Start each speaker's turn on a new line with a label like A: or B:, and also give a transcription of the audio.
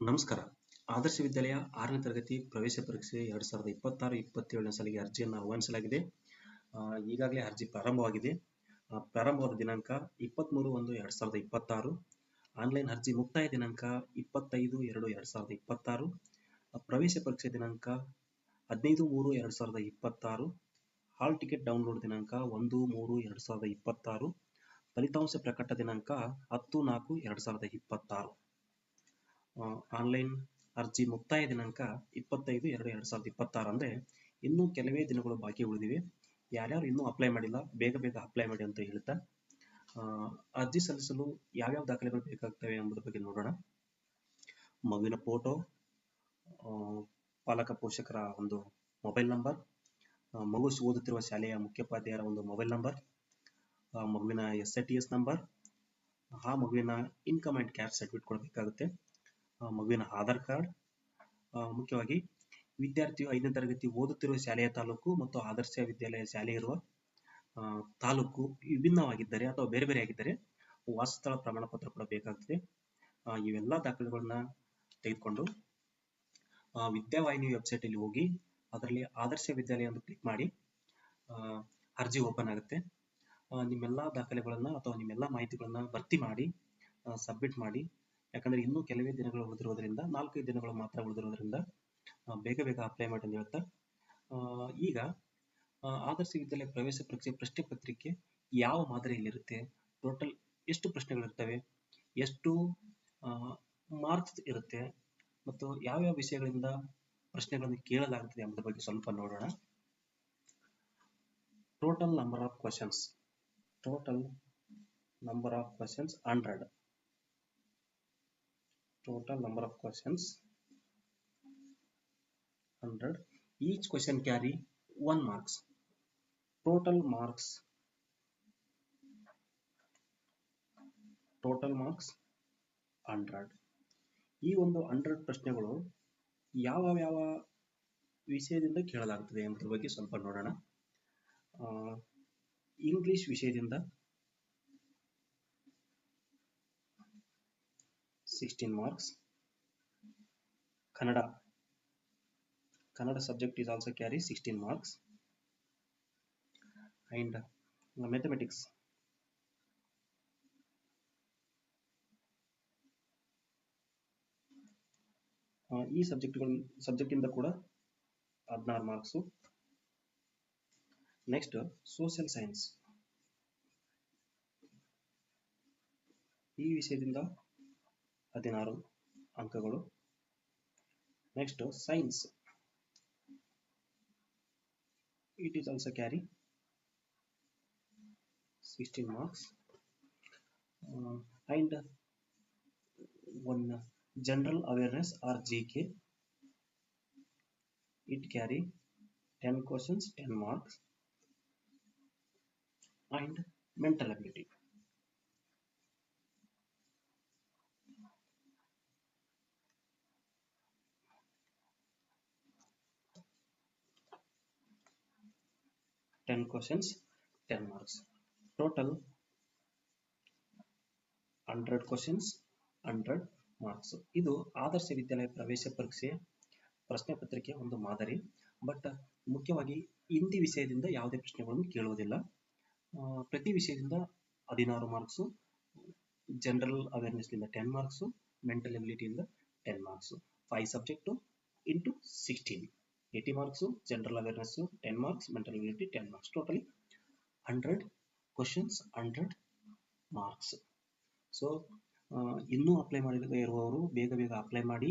A: ನಮಸ್ಕಾರ. ಆದರ್ಶ ವಿದ್ಯಾಲಯ 6ನೇ ತರಗತಿ ಪ್ರವೇಶ ಪರೀಕ್ಷೆ 2026-27ನೇ ಸಾಲಿಗೆ ಅರ್ಜಿಯನ್ನು ಆಹ್ವಾನಿಸಲಾಗಿದೆ. ಈಗಾಗಲೇ ಅರ್ಜಿ ಪ್ರಾರಂಭವಾಗಿದೆ. ಪ್ರಾರಂಭವಾದ ದಿನಾಂಕ 23/1/2026. ಆನ್ಲೈನ್ ಅರ್ಜಿ ಮುಕ್ತಾಯ ದಿನಾಂಕ 25/2/2026. ಪ್ರವೇಶ ಪರೀಕ್ಷೆ ದಿನಾಂಕ 15/3/2026. ಹಾಲ್ ಟಿಕೆಟ್ ಡೌನ್ಲೋಡ್ ದಿನಾಂಕ 1/3/2026. ಫಲಿತಾಂಶ ಪ್ರಕಟ ದಿನಾಂಕ 10/4/2026. ಆನ್ಲೈನ್ ಅರ್ಜಿ ಮುಕ್ತಾಯ ದಿನಾಂಕ 25/2/2026. ಅಂದರೆ ಇನ್ನೂ ಕೆಲವೇ ದಿನಗಳು ಬಾಕಿ ಉಳಿದಿವೆ. ಯಾರ್ಯಾರು ಇನ್ನೂ ಅಪ್ಲೈ ಮಾಡಿಲ್ಲ ಬೇಗ ಅಪ್ಲೈ ಮಾಡಿ ಅಂತ ಹೇಳ್ತಾ, ಅರ್ಜಿ ಸಲ್ಲಿಸಲು ಯಾವ್ಯಾವ ದಾಖಲೆಗಳು ಬೇಕಾಗ್ತವೆ ಎಂಬುದರ ಬಗ್ಗೆ ನೋಡೋಣ. ಮಗುವಿನ ಫೋಟೋ, ಪಾಲಕ ಪೋಷಕರ ಒಂದು ಮೊಬೈಲ್ ನಂಬರ್, ಮಗು ಓದುತ್ತಿರುವ ಶಾಲೆಯ ಮುಖ್ಯೋಪಾಧ್ಯಾಯರ ಒಂದು ಮೊಬೈಲ್ ನಂಬರ್, ಮಗುವಿನ SITS ನಂಬರ್, ಆ ಮಗುವಿನ ಇನ್ಕಮ್ ಆ್ಯಂಡ್ ಕ್ಯಾಸ್ಟ್ ಸರ್ಟಿಫಿಕೇಟ್ ಕೊಡಬೇಕಾಗುತ್ತೆ, ಮಗುವಿನ ಆಧಾರ್ ಕಾರ್ಡ್. ಮುಖ್ಯವಾಗಿ ವಿದ್ಯಾರ್ಥಿಯು 5ನೇ ತರಗತಿ ಓದುತ್ತಿರುವ ಶಾಲೆಯ ತಾಲೂಕು ಮತ್ತು ಆದರ್ಶ ವಿದ್ಯಾಲಯ ಶಾಲೆ ಇರುವ ತಾಲೂಕು ವಿಭಿನ್ನವಾಗಿದ್ದರೆ ಅಥವಾ ಬೇರೆ ಬೇರೆ ಆಗಿದ್ದರೆ ವಾಸಸ್ಥಳ ಪ್ರಮಾಣ ಪತ್ರ ಕೂಡ ಬೇಕಾಗ್ತದೆ. ಇವೆಲ್ಲ ದಾಖಲೆಗಳನ್ನ ತೆಗೆದುಕೊಂಡು ವಿದ್ಯಾವಾಹಿನಿ ವೆಬ್ಸೈಟಲ್ಲಿ ಹೋಗಿ ಅದರಲ್ಲಿ ಆದರ್ಶ ವಿದ್ಯಾಲಯ ಅಂತ ಕ್ಲಿಕ್ ಮಾಡಿ ಅರ್ಜಿ ಓಪನ್ ಆಗುತ್ತೆ. ನಿಮ್ಮೆಲ್ಲ ದಾಖಲೆಗಳನ್ನು ಅಥವಾ ನಿಮ್ಮೆಲ್ಲ ಮಾಹಿತಿಗಳನ್ನು ಭರ್ತಿ ಮಾಡಿ ಸಬ್ಮಿಟ್ ಮಾಡಿ. ಯಾಕಂದರೆ ಇನ್ನೂ ಕೆಲವೇ ದಿನಗಳು ಉಳಿದಿರೋದ್ರಿಂದ, 4-5 ದಿನಗಳು ಮಾತ್ರ ಉಳಿದಿರೋದ್ರಿಂದ ಬೇಗ ಅಪ್ಲೈ ಮಾಡಿ ಅಂತ ಹೇಳ್ತಾ, ಈಗ ಆದರ್ಶ ವಿದ್ಯಾಲಯ ಪ್ರವೇಶ ಪರೀಕ್ಷೆ ಪ್ರಶ್ನೆ ಪತ್ರಿಕೆ ಯಾವ ಮಾದರಿಯಲ್ಲಿರುತ್ತೆ, ಟೋಟಲ್ ಎಷ್ಟು ಪ್ರಶ್ನೆಗಳಿರ್ತವೆ, ಎಷ್ಟು ಮಾರ್ಕ್ಸ್ ಇರುತ್ತೆ ಮತ್ತು ಯಾವ್ಯಾವ ವಿಷಯಗಳಿಂದ ಪ್ರಶ್ನೆಗಳನ್ನು ಕೇಳಲಾಗುತ್ತದೆ ಎಂಬುದರ ಬಗ್ಗೆ ಸ್ವಲ್ಪ ನೋಡೋಣ. Total number of questions 100. Total number of questions 100. Each question carry 1 marks. Total marks 100. ಈ ಒಂದು 100 ಪ್ರಶ್ನೆಗಳು ಯಾವ ವಿಷಯದಿಂದ ಕೇಳಲಾಗುತ್ತದೆ ಎಂಬುದರ ಬಗ್ಗೆ ಸ್ವಲ್ಪ ನೋಡೋಣ. ಇಂಗ್ಲಿಷ್ ವಿಷಯದಿಂದ 16 marks. Kannada subject is also carry 16 marks. And mathematics ಈ ಸಬ್ಜೆಕ್ಟ್ ಇಂದ ಕೂಡ 16 ಮಾರ್ಕ್ಸ್. ನೆಕ್ಸ್ಟ್ ಸೋಷಿಯಲ್ ಸೈನ್ಸ್, ಈ ವಿಷಯದಿಂದ 16 ಅಂಕಗಳು. Next science, it is also carry 16 marks. And one general awareness or GK, it carry 10 questions, 10 marks. And mental ability, questions, 10 marks. Total 100 questions, 100 marks. ಇದು ಆದರ್ಶ ವಿದ್ಯಾಲಯ ಪ್ರವೇಶ ಪರೀಕ್ಷೆಯ ಪ್ರಶ್ನೆ ಪತ್ರಿಕೆಯ ಒಂದು ಮಾದರಿ. ಬಟ್ ಮುಖ್ಯವಾಗಿ ಹಿಂದಿ ವಿಷಯದಿಂದ ಯಾವುದೇ ಪ್ರಶ್ನೆಗಳನ್ನು ಕೇಳುವುದಿಲ್ಲ. ಪ್ರತಿ ವಿಷಯದಿಂದ 16 ಮಾರ್ಕ್ಸು, ಜನರಲ್ ಅವೇರ್ನೆಸ್ನಿಂದ 10 ಮಾರ್ಕ್ಸು, ಮೆಂಟಲ್ ಎಬಿಲಿಟಿಯಿಂದ 10 marks. 5 subject into 16, 80 marks. General awareness 10 marks, mental ability 10 marks. Totally 100 questions, 100 marks. So ಇನ್ನೂ ಅಪ್ಲೈ ಮಾಡದೇ ಇರುವವರು ಬೇಗ ಅಪ್ಲೈ ಮಾಡಿ